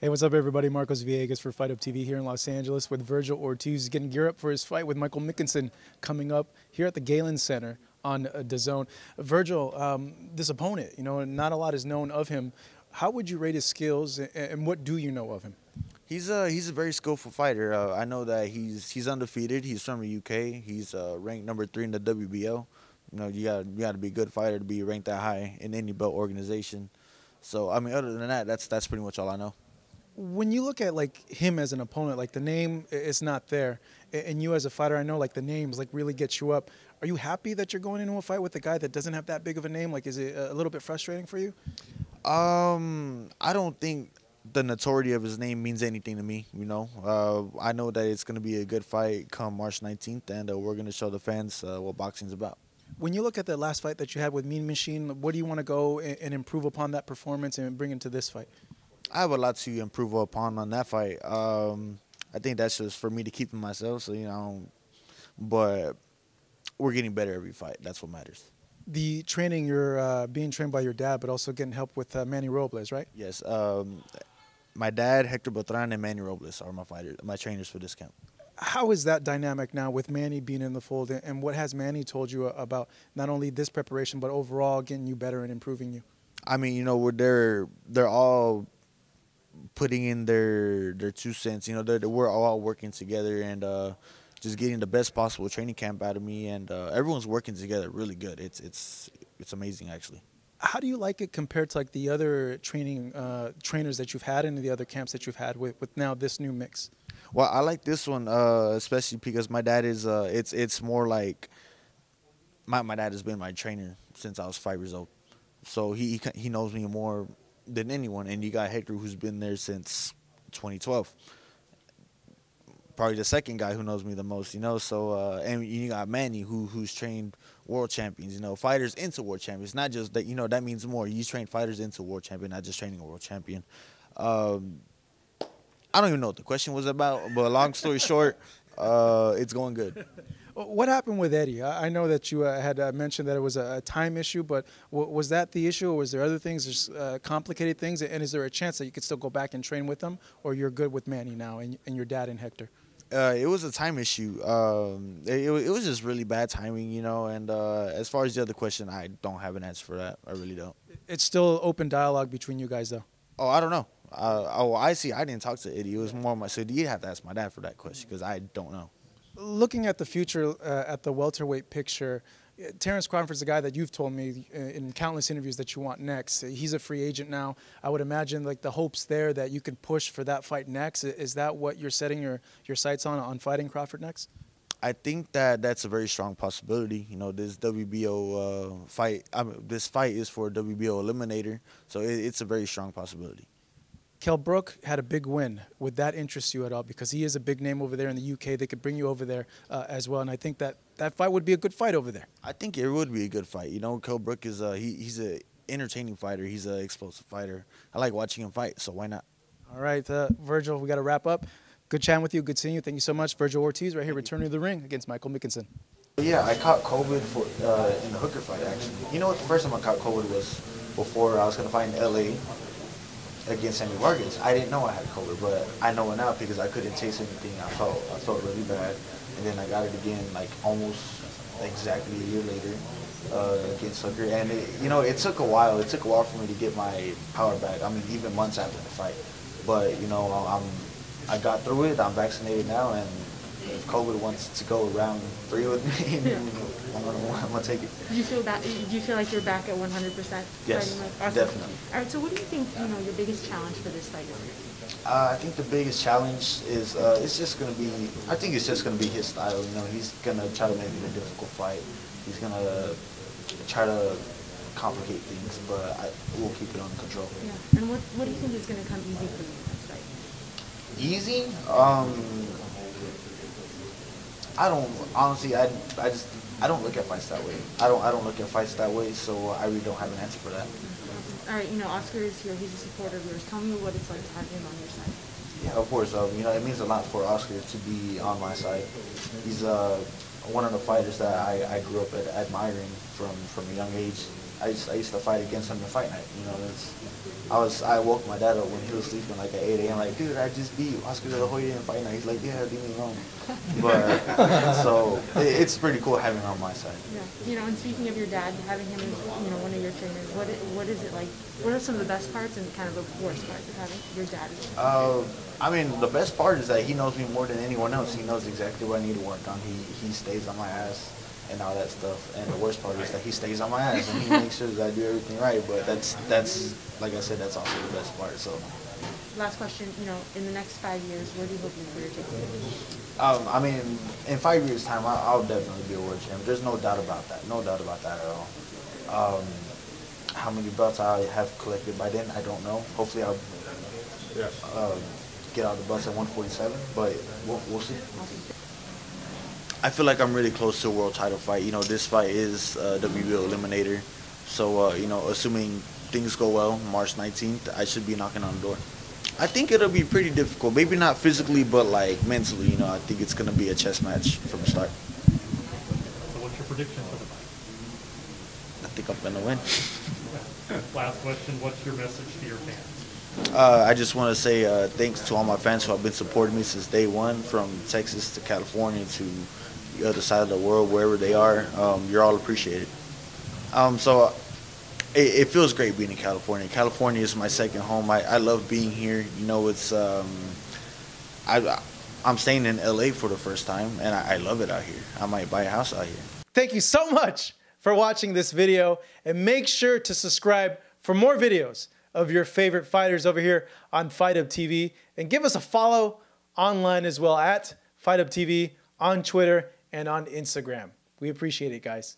Hey, what's up, everybody? Marcos Villegas for Fight Up TV here in Los Angeles with Vergil Ortiz getting gear up for his fight with Michael Mckinson coming up here at the Galen Center on DAZN. Vergil, this opponent, not a lot is known of him. How would you rate his skills, and what do you know of him? He's a very skillful fighter. I know that he's undefeated. He's from the UK. He's ranked #3 in the WBO. You got to be a good fighter to be ranked that high in any belt organization. So I mean, other than that, that's pretty much all I know. When you look at him as an opponent, the name is not there, and you as a fighter, I know the names really get you up. Are you happy that you're going into a fight with a guy that doesn't have that big of a name? Is it a little bit frustrating for you? I don't think the notoriety of his name means anything to me. I know that it's going to be a good fight come March 19th, and we're going to show the fans what boxing's about. When you look at the last fight that you had with Mean Machine, what do you want to go and improve upon that performance and bring into this fight? I have a lot to improve upon on that fight. I think that's just for me to keep to myself. So but we're getting better every fight. That's what matters. The training, you're being trained by your dad, but also getting help with Manny Robles, right? Yes. My dad, Hector Beltran, and Manny Robles are my trainers for this camp. How is that dynamic now with Manny being in the fold, and what has Manny told you about not only this preparation, but overall getting you better and improving you? I mean, they're all putting in their 2 cents. We're all working together and just getting the best possible training camp out of me, and everyone's working together really good. It's amazing, actually. How do you like it compared to the other trainers that you've had and the other camps that you've had with now this new mix? Well, I like this one especially because my dad is it's more like my dad has been my trainer since I was 5 years old, so he knows me more than anyone. And you got Hector, who's been there since 2012, probably the second guy who knows me the most. So and you got Manny, who's trained world champions, fighters into world champions. Not just that, that means more. You train fighters into world champion, not just training a world champion. I don't even know what the question was about, but long story short, it's going good. What happened with Eddie? I know that you had mentioned that it was a time issue, but was that the issue, or was there other things, just complicated things? And is there a chance that you could still go back and train with him, or you're good with Manny now and your dad and Hector? It was a time issue. It was just really bad timing, and as far as the other question, I don't have an answer for that. I really don't. It's still open dialogue between you guys, though? Oh, I don't know. I see. I didn't talk to Eddie. It was more so you have to ask my dad for that question because I don't know. Looking at the future, at the welterweight picture, Terence Crawford is the guy that you've told me in countless interviews that you want next. He's a free agent now. I would imagine the hopes there that you can push for that fight next. Is that what you're setting your sights on fighting Crawford next? I think that's a very strong possibility. This WBO fight. This fight is for a WBO eliminator, so it's a very strong possibility. Kell Brook had a big win. Would that interest you at all? Because he is a big name over there in the UK. They could bring you over there as well, and I think that fight would be a good fight over there. I think it would be a good fight. Kell Brook is he's an entertaining fighter. He's an explosive fighter. I like watching him fight, so why not? All right, Vergil, we got to wrap up. Good chatting with you. Good seeing you. Thank you so much. Vergil Ortiz right here returning to the ring against Michael Mckinson. Yeah, I caught COVID in the Hooker fight, actually. You know what? The first time I caught COVID was before I was going to fight in L.A. against Sammy Vargas. I didn't know I had COVID, but I know it now because I couldn't taste anything. I felt really bad, and then I got it again almost exactly a year later against Hooker. And it took a while. It took a while for me to get my power back. I mean, even months after the fight. But I got through it. I'm vaccinated now, and if COVID wants to go round 3 with me, I'm gonna take it. Do you feel like you're back at 100%? Yes, awesome. definitely. All right. So, what do you think? Your biggest challenge for this fight is? I think the biggest challenge is it's just gonna be. I think it's just gonna be his style. He's gonna try to make it a difficult fight. He's gonna try to complicate things, but we'll keep it under control. Yeah. And what do you think is gonna come easy for you in this fight? Easy? I don't honestly. I don't look at fights that way. I don't look at fights that way. So I really don't have an answer for that. All right. Oscar is here. He's a supporter of yours. Tell me what it's like to have him on your side. Yeah, of course. It means a lot for Oscar to be on my side. He's one of the fighters that I grew up admiring from a young age. I used to fight against him in fight night. You know, I woke my dad up when he was sleeping like at 8 a.m. Like, dude, I just beat Oscar De La Hoya in fight night. He's like, yeah, leave me alone. But so it's pretty cool having him on my side. Yeah. You know, and speaking of your dad, having him as, you know, one of your trainers, what is it like? What are some of the best parts and kind of the worst parts of having your dad? I mean, the best part is that he knows me more than anyone else. He knows exactly what I need to work on. He stays on my ass and all that stuff. And the worst part is that he stays on my ass and he makes sure that I do everything right. But that's like I said, that's also the best part. So. Last question. You know, in the next 5 years, where do you hope your career takes you? I mean, in 5 years' time, I'll definitely be a world champion. There's no doubt about that. No doubt about that at all. How many belts I have collected by then, I don't know. Hopefully, I'll get out of the belts at 147, but we'll see. I feel like I'm really close to a world title fight. You know, this fight is WBO Eliminator. So, you know, assuming things go well, March 19th, I should be knocking on the door. I think it'll be pretty difficult. Maybe not physically, but like mentally. You know, I think it's going to be a chess match from the start. So what's your prediction for the fight? I think I'm going to win. Last question, what's your message to your fans? I just want to say thanks to all my fans who have been supporting me since day one, from Texas to California to the other side of the world, wherever they are. You're all appreciated. So it feels great being in California. California is my second home. I love being here. You know, it's I'm staying in LA for the first time, and I love it out here. I might buy a house out here. Thank you so much for watching this video, and make sure to subscribe for more videos of your favorite fighters over here on Fight Up TV, and give us a follow online as well at Fight Up TV on Twitter and on Instagram. We appreciate it, guys.